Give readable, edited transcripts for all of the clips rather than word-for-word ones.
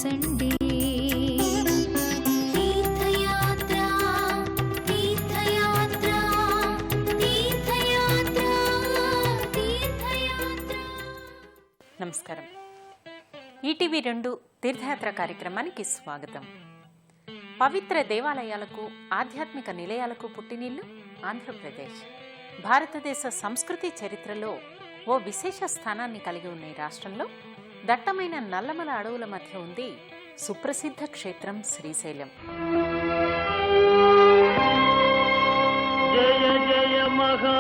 Sunday తీర్థయాత్ర తీర్థయాత్ర తీర్థయాత్ర తీర్థయాత్ర. నమస్కారం. ఈటీవీ 2 తీర్థయాత్ర కార్యక్రమానికి స్వాగతం. పవిత్ర దేవాలయాలకు, ఆధ్యాత్మిక నిలయాలకు పుట్టినిల్లు ఆంధ్రప్రదేశ్. భారతదేశ సంస్కృతి చరిత్రలో ఓ విశేష స్థానాన్ని కలిగి ఉన్న ఈ రాష్ట్రంలో దట్టమైన నల్లమల అడవుల మధ్య ఉంది సుప్రసిద్ధ క్షేత్రం శ్రీశైలం. జయ జయ మహాదేవా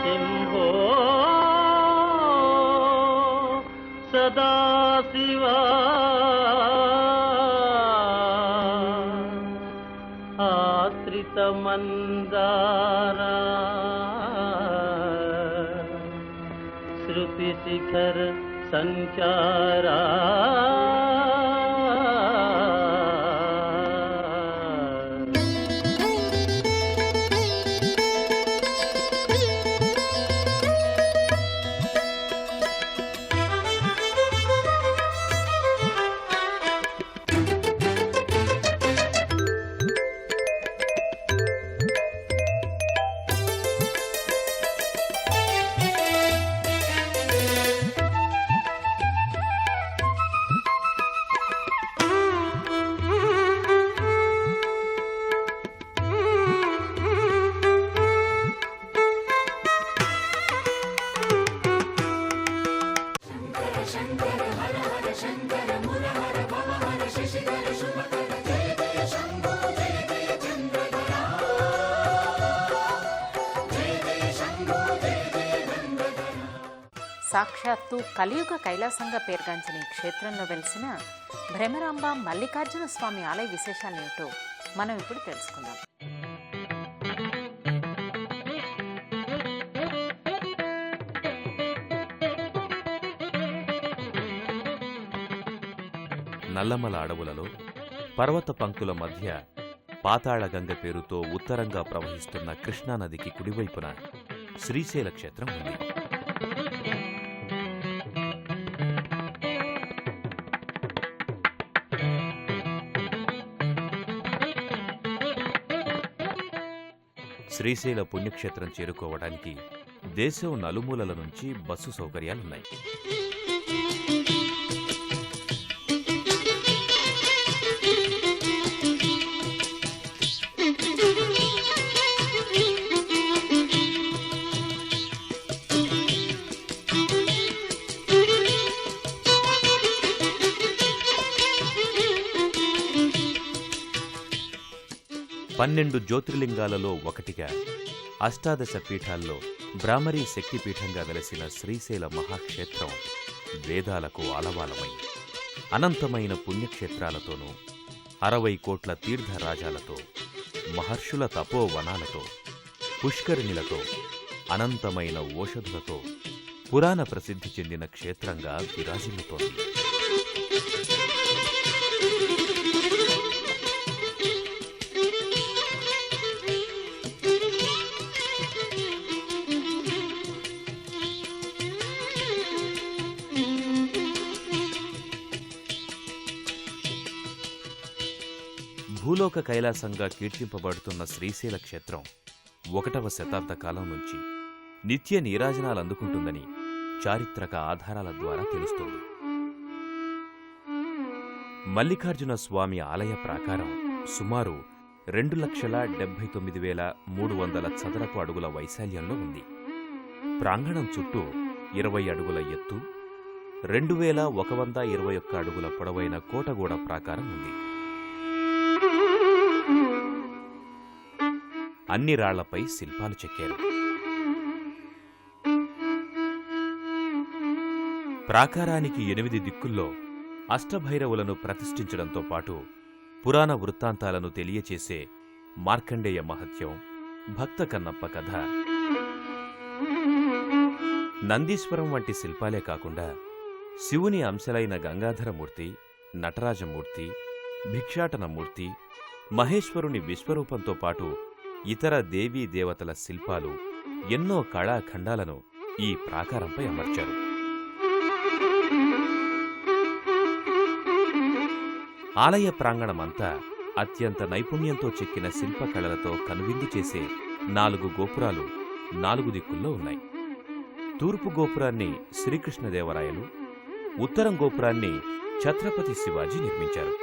శంభో సదాశివా ఆశ్రిత మందారా శృతి శిఖర సంచారా సాక్షాత్తు కలియుగ కైలాసంగా పేర్గాంచిన ఈ క్షేత్రంలో వెలిసిన భ్రమరాంబ మల్లికార్జున స్వామి ఆలయ విశేషాలేమిటో మనం ఇప్పుడు తెలుసుకుందాం. నల్లమల అడవులలో పర్వత పంక్తుల మధ్య పాతాళగంగ పేరుతో ఉత్తరంగా ప్రవహిస్తున్న కృష్ణానదికి కుడివైపున శ్రీశైల క్షేత్రం ఉంది. శ్రీశైల పుణ్యక్షేత్రం చేరుకోవడానికి దేశం నలుమూలల నుంచి బస్సు సౌకర్యాలున్నాయి. పన్నెండు జ్యోతిర్లింగాలలో ఒకటిగా, అష్టాదశ పీఠాల్లో బ్రాహ్మరీ శక్తిపీఠంగా వెలసిన శ్రీశైల మహాక్షేత్రం వేదాలకు ఆలవాలమై అనంతమైన పుణ్యక్షేత్రాలతోనూ 60 కోట్ల తీర్థరాజాలతో, మహర్షుల తపోవనాలతో, పుష్కరిణిలతో, అనంతమైన ఓషధులతో పురాణ ప్రసిద్ధి చెందిన క్షేత్రంగా విరాజిల్లుతోంది. భూలోక కైలాసంగా కీర్తింపబడుతున్న శ్రీశైల క్షేత్రం 1వ శతాబ్ద కాలం నుంచి నిత్య నీరాజనాలందుకుంటుందని చారిత్రక ఆధారాల ద్వారా తెలుస్తోంది. మల్లికార్జున స్వామి ఆలయ ప్రాకారం సుమారు 2,79,300 చదరపు అడుగుల వైశాల్యంలో ఉంది. ప్రాంగణం చుట్టూ 20 అడుగుల ఎత్తు, 2,121 అడుగుల పొడవైన కోటగూడ ప్రాకారం ఉంది. అన్ని రాళ్లపై శిల్పాలు చెక్కారు. ప్రాకారానికి 8 దిక్కుల్లో అష్టభైరవులను ప్రతిష్ఠించడంతో పాటు పురాణ వృత్తాంతాలను తెలియచేసే మార్కండేయ మహత్యం, భక్త కన్నప్ప కథ, నందీశ్వరం వంటి శిల్పాలే కాకుండా శివుని అంశలైన గంగాధరమూర్తి, నటరాజమూర్తి, భిక్షాటనమూర్తి, మహేశ్వరుని విశ్వరూపంతో పాటు ఇతర దేవీ దేవతల శిల్పాలు ఎన్నో కళాఖండాలను ఈ ప్రాకారంపై అమర్చారు. ఆలయ ప్రాంగణమంతా అత్యంత నైపుణ్యంతో చెక్కిన శిల్పకళలతో కనువిందు చేసే 4 గోపురాలు 4 దిక్కుల్లో ఉన్నాయి. తూర్పు గోపురాన్ని శ్రీకృష్ణదేవరాయలు, ఉత్తరం గోపురాన్ని ఛత్రపతి శివాజీ నిర్మించారు.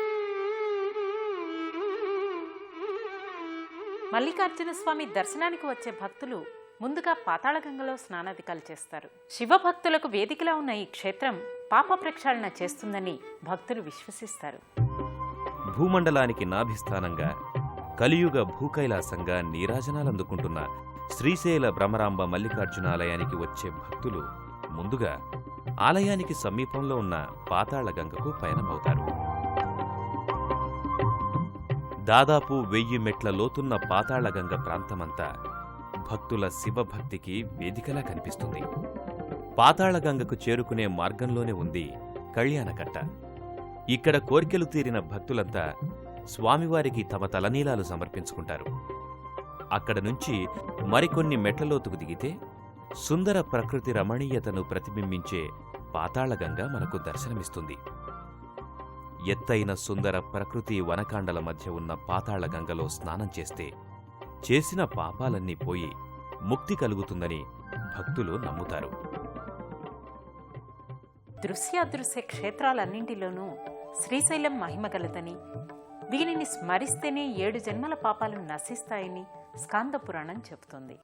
మల్లికార్జున స్వామి దర్శనానికి వచ్చే భక్తులు ముందుగా పాతాళగంగలో స్నానాధికాలు చేస్తారు. శివభక్తులకు వేదికలా ఉన్న ఈ క్షేత్రం పాప ప్రక్షాళన చేస్తుందని భక్తులు విశ్వసిస్తారు. భూమండలానికి నాభిస్థానంగా కలియుగ భూకైలాసంగా నీరాజనాలందుకుంటున్న శ్రీశైల భ్రమరాంబ మల్లికార్జునాలయానికి వచ్చే భక్తులు ముందుగా ఆలయానికి సమీపంలో ఉన్న పాతాళగంగకు పయనమవుతారు. దాదాపు 1000 మెట్ల లోతున్న పాతాళగంగ ప్రాంతమంతా భక్తుల శివభక్తికి వేదికలా కనిపిస్తుంది. పాతాళగంగకు చేరుకునే మార్గంలోనే ఉంది కళ్యాణకట్ట. ఇక్కడ కోర్కెలు తీరిన భక్తులంతా స్వామివారికి తమ తలనీలాలు సమర్పించుకుంటారు. అక్కడ నుంచి మరికొన్ని మెట్లలోతుకు దిగితే సుందర ప్రకృతి రమణీయతను ప్రతిబింబించే పాతాళగంగ మనకు దర్శనమిస్తుంది. ఎత్తైన సుందర ప్రకృతి వనకాండల మధ్య ఉన్న పాతాళగంగలో స్నానం చేస్తే చేసిన పాపాలన్నీ పోయి ముక్తి కలుగుతుందని భక్తులు నమ్ముతారు. దృశ్యాదృశ్య క్షేత్రాలన్నింటిలోనూ శ్రీశైలం మహిమగలదని, దీనిని స్మరిస్తేనే 7 జన్మల పాపాలు నశిస్తాయని స్కాంద పురాణం చెబుతుంది.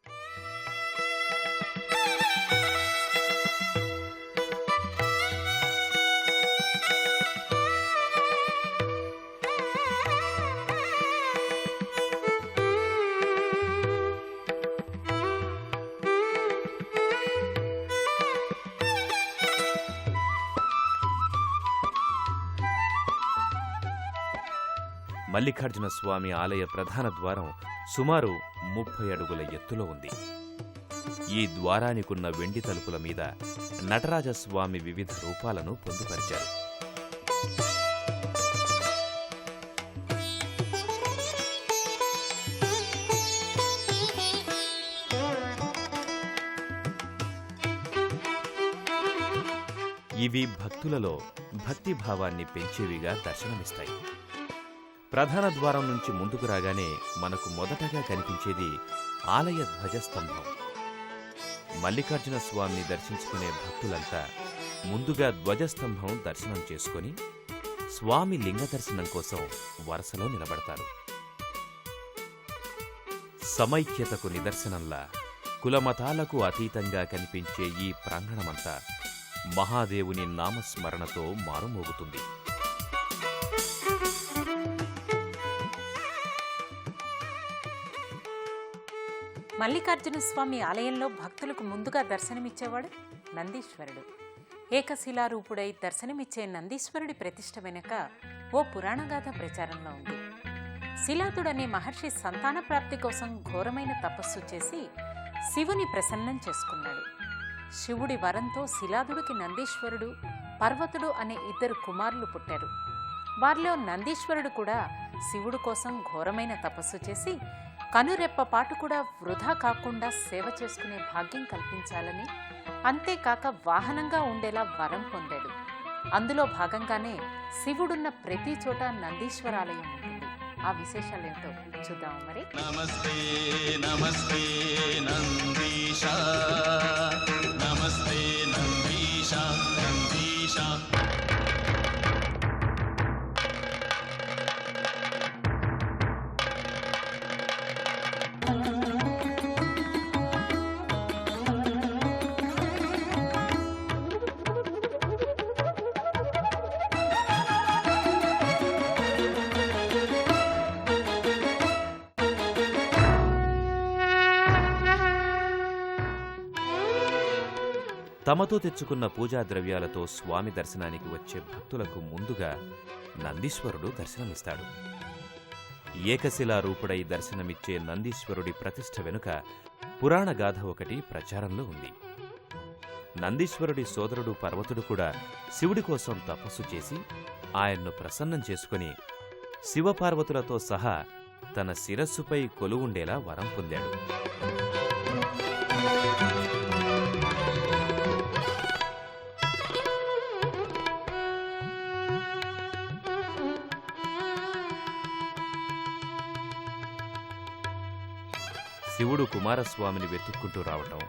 మల్లికార్జున స్వామి ఆలయ ప్రధాన ద్వారం సుమారు 30 అడుగుల ఎత్తులో ఉంది. ఈ ద్వారానికున్న వెండి తలుపుల మీద నటరాజస్వామి వివిధ రూపాలను పొందుపరిచారు. ఇవి భక్తులలో భక్తిభావాన్ని పెంచేవిగా దర్శనమిస్తాయి. ప్రధాన ద్వారం నుంచి ముందుకు రాగానే మనకు మొదటగా కనిపించేది ఆలయ ధ్వజస్తంభం. మల్లికార్జున స్వామిని దర్శించుకునే భక్తులంతా ముందుగా ధ్వజస్తంభం దర్శనం చేసుకుని స్వామి లింగ దర్శనం కోసం వరుసలో నిలబడతారు. సమైక్యతకు నిదర్శనంలా కులమతాలకు అతీతంగా కనిపించే ఈ ప్రాంగణమంతా మహాదేవుని నామస్మరణతో మారుమోగుతుంది. మల్లికార్జున స్వామి ఆలయంలో భక్తులకు ముందుగా దర్శనమిచ్చేవాడు నందీశ్వరుడు. ఏకశిలారూపుడై దర్శనమిచ్చే నందీశ్వరుడి ప్రతిష్ఠ వెనుక ఓ పురాణగాథ ప్రచారంలో ఉంది. శిలాదుడనే మహర్షి సంతాన ప్రాప్తి కోసం ఘోరమైన తపస్సు చేసి శివుని ప్రసన్నం చేసుకున్నాడు. శివుడి వరంతో శిలాదుడికి నందీశ్వరుడు, పర్వతుడు అనే 2 కుమారులు పుట్టారు. వారిలో నందీశ్వరుడు కూడా శివుడు కోసం ఘోరమైన తపస్సు చేసి కనురెప్పపాటు కూడా వృధా కాకుండా సేవ చేసుకునే భాగ్యం కల్పించాలని, అంతేకాక వాహనంగా ఉండేలా వరం పొందాడు. అందులో భాగంగానే శివుడున్న ప్రతి చోట నందీశ్వరాలయం ఉంటుంది. ఆ విశేషాలేంటో చూద్దాము మరి. నమస్తే నమస్తే నందీశ, నమస్తే నందీశ నందీశ. తమతో తెచ్చుకున్న పూజా ద్రవ్యాలతో స్వామి దర్శనానికి వచ్చే భక్తులకు ముందుగా నందీశ్వరుడు దర్శనమిస్తాడు. ఏకశిలారూపుడై దర్శనమిచ్చే నందీశ్వరుడి ప్రతిష్ఠ వెనుక పురాణగాథ ఒకటి ప్రచారంలో ఉంది. నందీశ్వరుడి సోదరుడు పర్వతుడు కూడా శివుడి కోసం తపస్సు చేసి ఆయన్ను ప్రసన్నం చేసుకుని శివపార్వతులతో సహా తన శిరస్సుపై కొలువుండేలా వరం పొందాడు. శివుడు కుమారస్వామిని వెతుక్కుంటూ రావటం,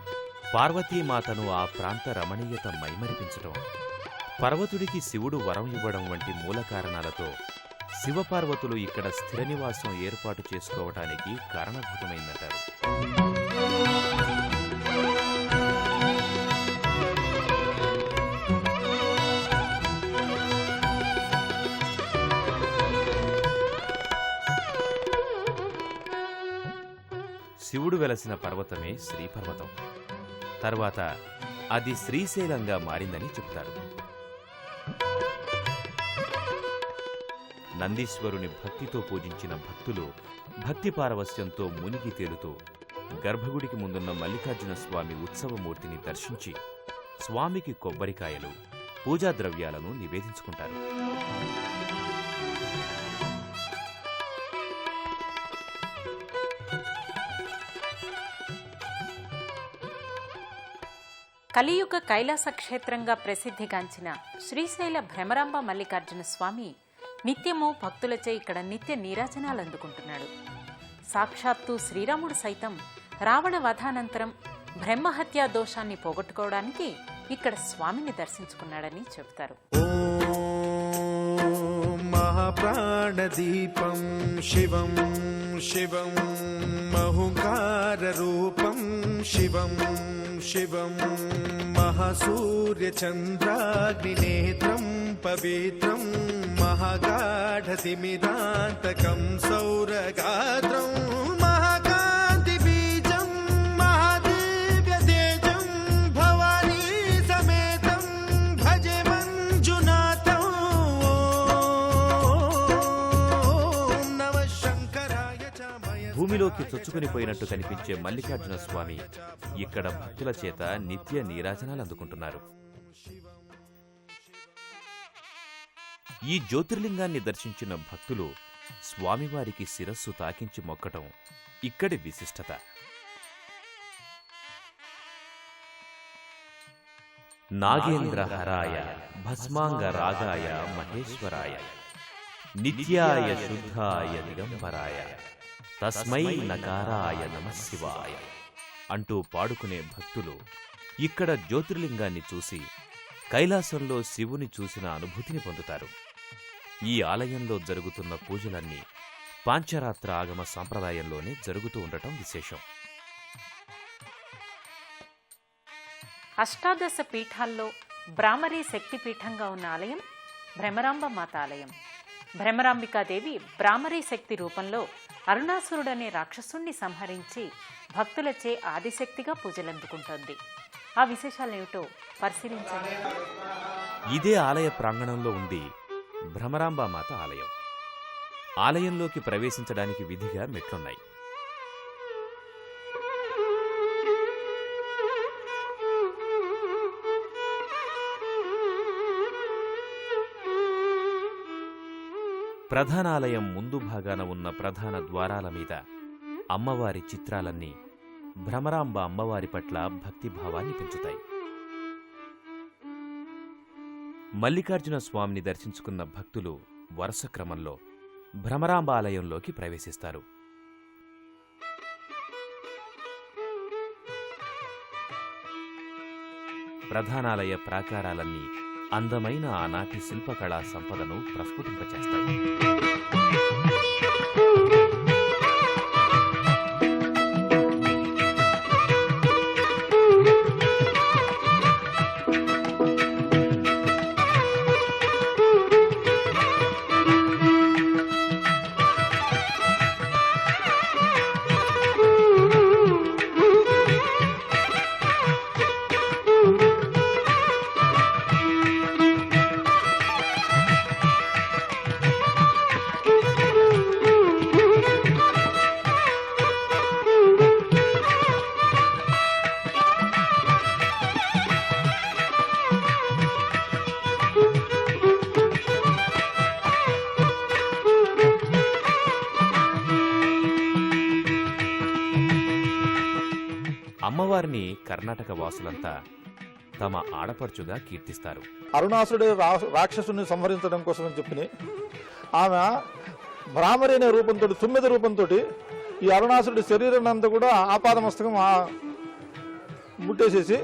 పార్వతీమాతను ఆ ప్రాంత రమణీయత మైమరిపించటం, పర్వతుడికి శివుడు వరం ఇవ్వడం వంటి మూల కారణాలతో శివపార్వతులు ఇక్కడ స్థిర నివాసం ఏర్పాటు చేసుకోవటానికి కారణభూతమైందంటారు. శివుడు వెలసిన పర్వతమే శ్రీపర్వతం. తర్వాత అది శ్రీశైలంగా మారిందని చెప్తారు. నందీశ్వరుని భక్తితో పూజించిన భక్తులు భక్తి పారవస్యంతో మునిగి తేలుతూ గర్భగుడికి ముందున్న మల్లికార్జున స్వామి ఉత్సవమూర్తిని దర్శించి స్వామికి కొబ్బరికాయలు, పూజా ద్రవ్యాలను నివేదించుకుంటారు. కలియుగ కైలాస క్షేత్రంగా ప్రసిద్ధిగాంచిన శ్రీశైల భ్రమరాంబ మల్లికార్జున స్వామి నిత్యము భక్తులచే ఇక్కడ నిత్య నీరాజనాలు అందుకుంటున్నాడు. సాక్షాత్తు శ్రీరాముడు సైతం రావణ వధానంతరం బ్రహ్మహత్యా దోషాన్ని పోగొట్టుకోవడానికి ఇక్కడ స్వామిని దర్శించుకున్నాడని చెబుతారు. మహాప్రాణదీపం శివం శివం మహుంకార రూపం శివం శివం మహాసూర్యచంద్రాగ్నినేత్రం పవిత్రం మహాగాఢతిమిరాంతకం సౌరగాత్రం మహాకాంతి బీజం మహాదివ్యతేజం భవానీ సమేతం భజే మంజునాథం ఓం నమః శంకరాయ చ మయ. భూమిలోకి చొచ్చుకునిపోయినట్టు కనిపించే మల్లికార్జున స్వామి ఇక్కడ భక్తుల చేత నిత్య నీరాజనాలు అందుకుంటున్నారు. ఈ జ్యోతిర్లింగాన్ని దర్శించిన భక్తులు స్వామివారికి శిరస్సు తాకించి మొక్కటం ఇక్కడి విశిష్టత. నాగేంద్రహరాయ భస్మాంగ రాగాయ మహేశ్వరాయ నిత్యాయ శుద్ధాయ దిగంబరాయ తస్మై నకారాయ నమఃశివాయ అంటూ పాడుకునే భక్తులు ఇక్కడ జ్యోతిర్లింగాన్ని చూసి కైలాసంలో శివుని చూసిన అనుభూతిని పొందుతారు. ఈ ఆలయంలో జరుగుతున్న పూజలన్నీ పాంచరాత్ర ఆగమ సాంప్రదాయంలోనే జరుగుతూ ఉండటం విశేషం. అష్టాదశ పీఠాల్లో బ్రాహ్మరీ శక్తిపీఠంగా ఉన్న ఆలయం భ్రమరాంబ మాత ఆలయం. భ్రమరాంబికాదేవి బ్రాహ్మరీ శక్తి రూపంలో అరుణాసురుడనే రాక్షసుణ్ణి సంహరించి భక్తులచే ఆదిశక్తిగా పూజలందుకుంటోంది. ఆ విశేషాలేమిటో పరిశీలించండి. ఇదే ఆలయ ప్రాంగణంలో ఉంది భ్రమరాంబామాత ఆలయం. ఆలయంలోకి ప్రవేశించడానికి విధిగా మెట్లున్నాయి. ప్రధానాలయం ముందు భాగాన ఉన్న ప్రధాన ద్వారాల మీద అమ్మవారి చిత్రాలన్నీ భ్రమరాంబ అమ్మవారి పట్ల భక్తిభావాన్ని పెంచుతాయి. మల్లికార్జున స్వామిని దర్శించుకున్న భక్తులు వరుస క్రమంలో భ్రమరాంబ ఆలయంలోకి ప్రవేశిస్తారు. ప్రధానాలయ ప్రాకారాలన్నీ అందమైన ఆనాటి శిల్పకళా సంపదను ప్రస్ఫుటింపచేస్తాయి. అమ్మవారిని కర్ణాటక వాసులంతా తమ ఆడపడుచుగా కీర్తిస్తారు. అరుణాసురుడు రాక్షసుని సంహరించడం కోసం అని చెప్పి ఆమె భ్రామరి అనే రూపంతో 9 రూపంతో ఈ అరుణాసురుడి శరీరాన్ని అంతా కూడా ఆపాదమస్తకం ముట్టేసేసి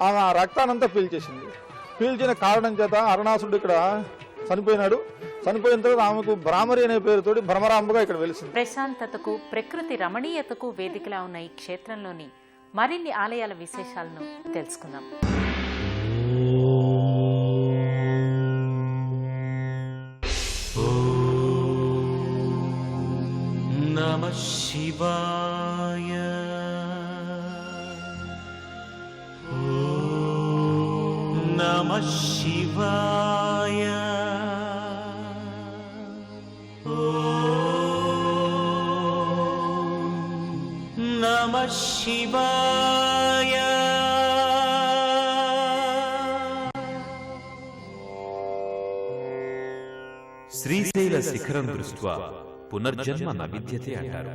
ఆమె ఆ రక్తానంతా పీల్చేసింది. పీల్చిన కారణం చేత అరుణాసురుడు ఇక్కడ చనిపోయినాడు. చనిపోయిన తర్వాత ఆమెకు భ్రామరి అనే పేరుతోటి భ్రమరాంబగా ఇక్కడ వెలిసింది. ప్రశాంతతకు, ప్రకృతి రమణీయతకు వేదికలా ఉన్న ఈ క్షేత్రంలోని మరిన్ని ఆలయాల విశేషాలను తెలుసుకుందాం. నమః శివాయ. నమః శివాయ. నమః శివాయ. శ్రీశైల శిఖరం దృష్ట్యా పునర్జన్మ న విద్యతే అంటారు.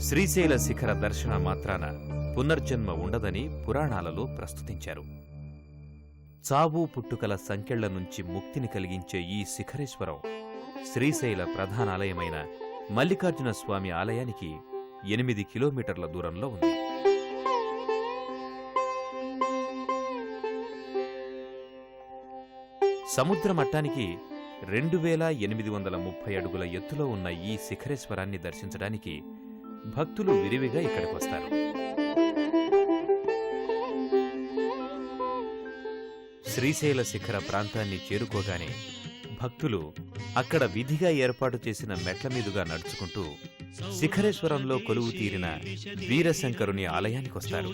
శ్రీశైల శిఖర దర్శన మాత్రాన పునర్జన్మ ఉండదని పురాణాలలో ప్రస్తుతించారు. చావు పుట్టుకల సంకెళ్ల నుంచి ముక్తిని కలిగించే ఈ శిఖరేశ్వరం శ్రీశైల ప్రధానాలయమైన మల్లికార్జున స్వామి ఆలయానికి 8 కిలోమీటర్ల దూరంలో ఉంది. సముద్ర మట్టానికి 2830 అడుగుల ఎత్తులో ఉన్న ఈ శిఖరేశ్వరాన్ని దర్శించడానికి భక్తులు విరివిగా ఇక్కడికొస్తారు. శ్రీశైల శిఖర ప్రాంతాన్ని చేరుకోగానే భక్తులు అక్కడ విధిగా ఏర్పాటు చేసిన మెట్ల మీదుగా నడుచుకుంటూ శిఖరేశ్వరంలో కొలువు తీరిన వీరశంకరుని ఆలయానికొస్తారు.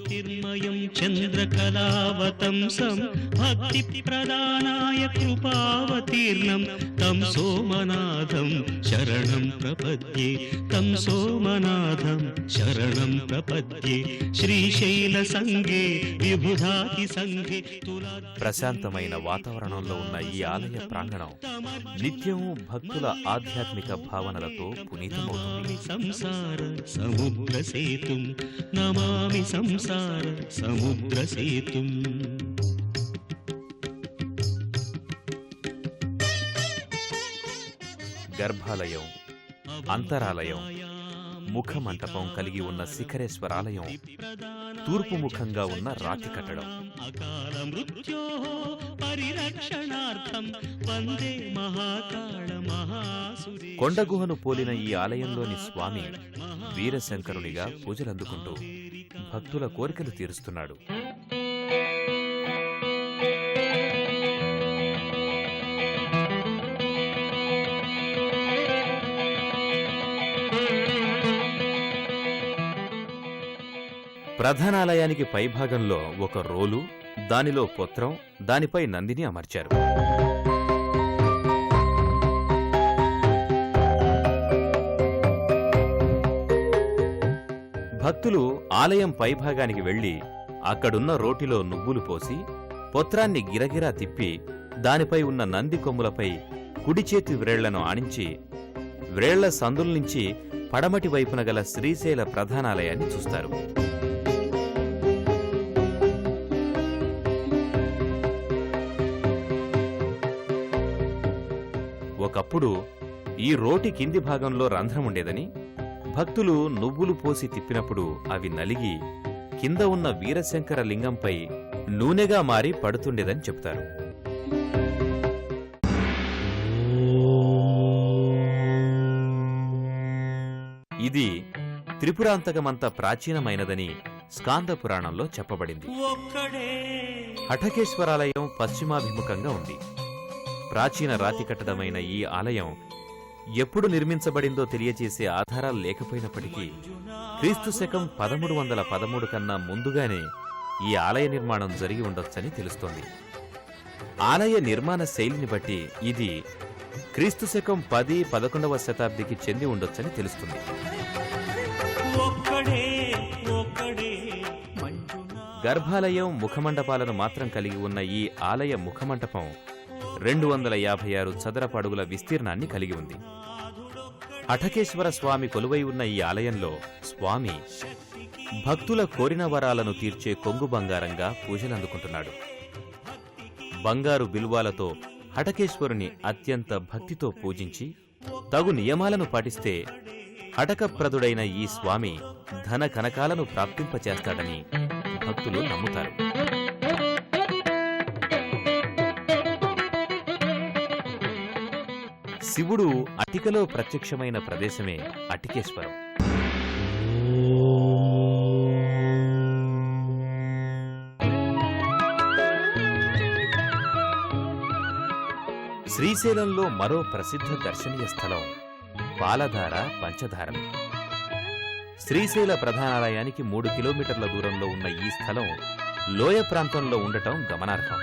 చంద్రకళావతంసం భక్తి ప్రదానాయ కృపావతీర్ణం తం సోమనాథం శరణం ప్రపద్యే. తం సోమనాథం శరణం ప్రపద్యే. శ్రీశైల సంగే విబుధాతి సంగే. ప్రశాంతమైన వాతావరణంలో ఉన్న ఈ ఆలయ ప్రాంగణం నిత్యం భక్తుల ఆధ్యాత్మిక భావనలతో పునీతమవుతుంది. సంసార సముద్ర సేతుం నమామి. సంసార సముద్ర సేతుం. గర్భాలయం, అంతరాలయం, ముఖమంటపం కలిగి ఉన్న శిఖరేశ్వరాలయం తూర్పు ముఖంగా ఉన్న రాతి కట్టడం. అకాల మృత్యో పరిరక్షణార్థం వందే మహాకాళ మహాసురే. కొండగుహను పోలిన ఈ ఆలయంలోని స్వామి వీరశంకరునిగా పూజలందుకుంటూ భక్తుల కోరికలు తీరుస్తున్నాడు. ప్రధానాలయానికి పైభాగంలో ఒక రోలు, దానిలో పొత్రం, దానిపై నందిని అమర్చారు. భక్తులు ఆలయం పైభాగానికి వెళ్లి అక్కడున్న రోటిలో నువ్వులు పోసి పొత్రాన్ని గిరగిరా తిప్పి దానిపై ఉన్న నంది కొమ్ములపై కుడిచేతి వ్రేళ్లను ఆనించి వ్రేళ్ల సందుల్నుంచి పడమటి వైపున గల శ్రీశైల ప్రధానాలయాన్ని చూస్తారు. ఒకప్పుడు ఈ రోటి కింది భాగంలో రంధ్రం ఉండేదని, భక్తులు నువ్వులు పోసి తిప్పినప్పుడు అవి నలిగి కింద ఉన్న వీరశంకర లింగంపై నూనెగా మారి పడుతుండేదని చెప్తారు. ఇది త్రిపురాంతకమంత ప్రాచీనమైనదని స్కాంద పురాణంలో చెప్పబడింది. హఠకేశ్వరాలయం పశ్చిమాభిముఖంగా ఉంది. ప్రాచీన రాతి కట్టడమైన ఈ ఆలయం ఎప్పుడు నిర్మించబడిందో తెలియజేసే ఆధారాలు లేకపోయినప్పటికీ క్రీస్తు శకం 1313 కన్నా ముందుగానే ఈ ఆలయ నిర్మాణం జరిగి ఉండొచ్చని తెలుస్తోంది. ఆలయ నిర్మాణ శైలిని బట్టి ఇది క్రీస్తు శకం 10-11వ శతాబ్దికి చెంది ఉండొచ్చని తెలుస్తుంది. గర్భాలయం, ముఖమండపాలను మాత్రం కలిగి ఉన్న ఈ ఆలయ ముఖమంటపం 256 చదరపు అడుగుల విస్తీర్ణాన్ని కలిగి ఉంది. హఠకేశ్వర స్వామి కొలువై ఉన్న ఈ ఆలయంలో స్వామి భక్తుల కోరిన వరాలను తీర్చే కొంగు బంగారంగా పూజలందుకుంటున్నాడు. బంగారు బిల్వాలతో హటకేశ్వరుని అత్యంత భక్తితో పూజించి తగు నియమాలను పాటిస్తే హటకప్రదుడైన ఈ స్వామి ధన కనకాలను ప్రాప్తింపచేస్తాడని భక్తులు నమ్ముతారు. శివుడు అటికలో ప్రత్యక్షమైన ప్రదేశమే అటికేశ్వరం. శ్రీశైలంలో మరో ప్రసిద్ధ దర్శనీయ స్థలం పాలధార పంచధారలు. శ్రీశైల ప్రధానాలయానికి 3 కిలోమీటర్ల దూరంలో ఉన్న ఈ స్థలం లోయ ప్రాంతంలో ఉండటం గమనార్హం.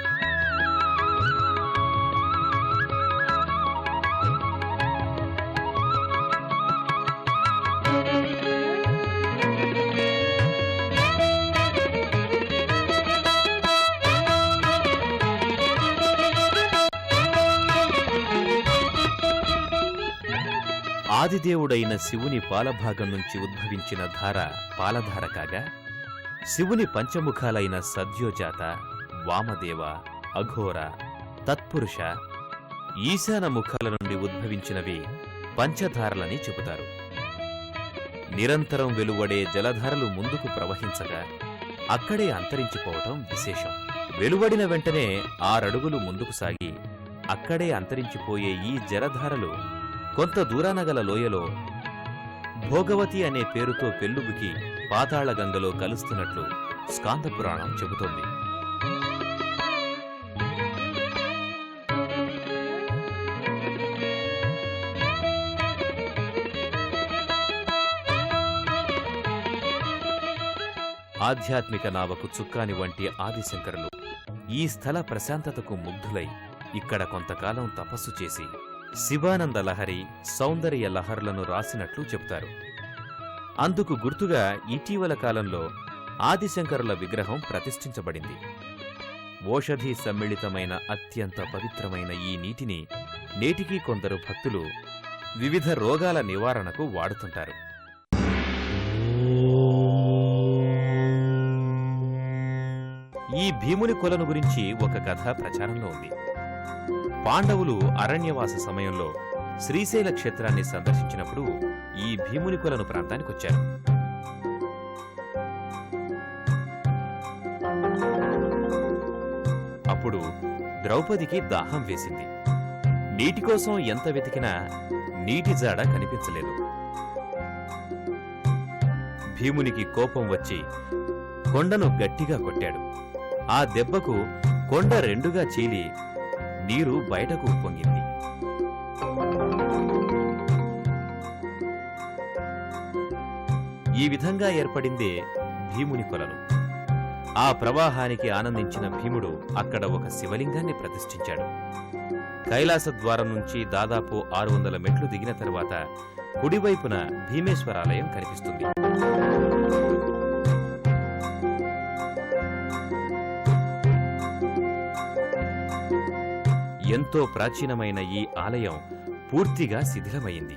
ఆదిదేవుడైన శివుని పాలభాగం నుంచి ఉద్భవించిన ధార పాలధార కాగా, శివుని పంచముఖాలైన సద్యోజాత, వామదేవ, అఘోర, తత్పురుష, ఈశాన ముఖాల నుండి ఉద్భవించినవి పంచధారలని చెబుతారు. నిరంతరం వెలువడే జలధారలు ముందుకు ప్రవహించగా అక్కడే అంతరించిపోవటం విశేషం. వెలువడిన వెంటనే 6 అడుగులు ముందుకు సాగి అక్కడే అంతరించిపోయే ఈ జలధారలు కొంత దూరాన గల లోయలో భోగవతి అనే పేరుతో పెల్లుబుకి పాతాళగంగలో కలుస్తున్నట్లు స్కాంద పురాణం చెబుతోంది. ఆధ్యాత్మిక నావకు చుక్కాని వంటి ఆదిశంకరులు ఈ స్థల ప్రశాంతతకు ముగ్ధులై ఇక్కడ కొంతకాలం తపస్సు చేసి శివానంద లహరి, సౌందర్య లహరులను రాసినట్లు చెబుతారు. అందుకు గుర్తుగా ఇటీవల కాలంలో ఆదిశంకరుల విగ్రహం ప్రతిష్ఠించబడింది. ఓషధి సమ్మిళితమైన అత్యంత పవిత్రమైన ఈ నీటిని నేటికీ కొందరు భక్తులు వివిధ రోగాల నివారణకు వాడుతుంటారు. ఈ భీముని కొలను గురించి ఒక కథ ప్రచారంలో ఉంది. పాండవులు అరణ్యవాస సమయంలో శ్రీశైల క్షేత్రాన్ని సందర్శించినప్పుడు ఈ భీముని కొలను ప్రాంతానికొచ్చారు. అప్పుడు ద్రౌపదికి దాహం వేసింది. నీటి కోసం ఎంత వెతికినా నీటి జాడ కనిపించలేదు. భీమునికి కోపం వచ్చి కొండను గట్టిగా కొట్టాడు. ఆ దెబ్బకు కొండ 2గా చీలి నీరు బయటకు పొంగింది. ఈ విధంగా ఏర్పడిందే భీముని కొలను. ఆ ప్రవాహానికి ఆనందించిన భీముడు అక్కడ ఒక శివలింగాన్ని ప్రతిష్ఠించాడు. కైలాస ద్వారం నుంచి దాదాపు 600 మెట్లు దిగిన తరువాత కుడివైపున భీమేశ్వరాలయం కనిపిస్తుంది. ఎంతో ప్రాచీనమైన ఈ ఆలయం పూర్తిగా శిథిలమైంది.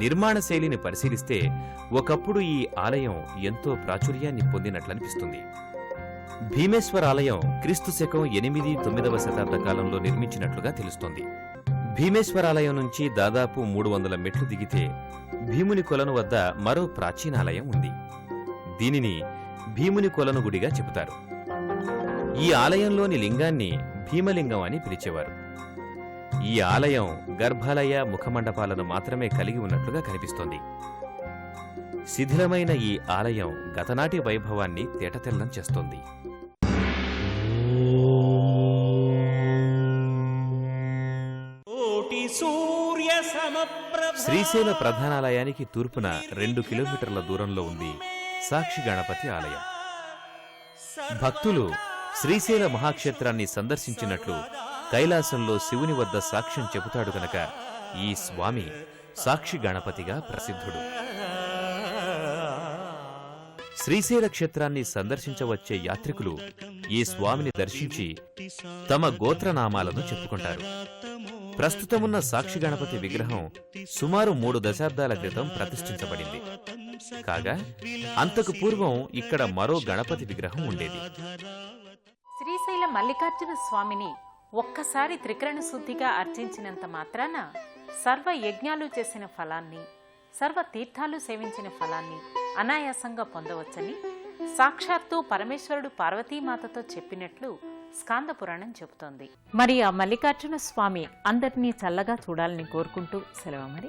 నిర్మాణ శైలిని పరిశీలిస్తే ఒకప్పుడు ఈ ఆలయం ఎంతో ప్రాచుర్యాన్ని పొందినట్లనిపిస్తుంది. భీమేశ్వరాలయం క్రీస్తు శకం 8-9వ శతాబ్ద కాలంలో నిర్మించినట్లుగా తెలుస్తోంది. భీమేశ్వరాలయం నుంచి దాదాపు 300 మెట్లు దిగితే భీముని కొలను వద్ద మరో ప్రాచీనాలయం ఉంది. దీనిని భీముని కొలను గుడిగా చెబుతారు. ఈ ఆలయంలోని లింగాన్ని భీమలింగం అని పిలిచేవారు. ఈ ఆలయం గర్భాలయ, ముఖమండపాలను మాత్రమే కలిగి ఉన్నట్లుగా కనిపిస్తోంది. శిథిలమైన ఈ ఆలయం గతనాటి వైభవాన్ని తేటతెల్లం చేస్తోంది. శ్రీశైల ప్రధానాలయానికి తూర్పున 2 కిలోమీటర్ల దూరంలో ఉంది సాక్షి గణపతి ఆలయం. భక్తులు శ్రీశైల మహాక్షేత్రాన్ని సందర్శించినట్లు కైలాసంలో శివుని వద్ద సాక్ష్యం చెబుతాడు గనక ఈ స్వామి సాక్షి గణపతిగా ప్రసిద్ధుడు. శ్రీశైల క్షేత్రాన్ని సందర్శించవచ్చే యాత్రికులు ఈ స్వామిని దర్శించి తమ గోత్రనామాలను చెప్పుకుంటారు. ప్రస్తుతమున్న సాక్షి గణపతి విగ్రహం సుమారు 3 దశాబ్దాల క్రితం ప్రతిష్ఠించబడింది. కాగా అంతకు పూర్వం ఇక్కడ మరో గణపతి విగ్రహం ఉండేది. శ్రీశైల మల్లికార్జున స్వామిని ఒక్కసారి త్రికరణ శుద్ధిగా అర్చించినంత మాత్రాన సర్వ యజ్ఞాలు చేసిన ఫలాన్ని, సర్వ తీర్థాలు సేవించిన ఫలాన్ని అనాయాసంగా పొందవచ్చని సాక్షాత్తు పరమేశ్వరుడు పార్వతీమాతతో చెప్పినట్లు స్కాంద పురాణం చెబుతోంది. మరి ఆ మల్లికార్జున స్వామి అందరినీ చల్లగా చూడాలని కోరుకుంటూ సెలవు మరి.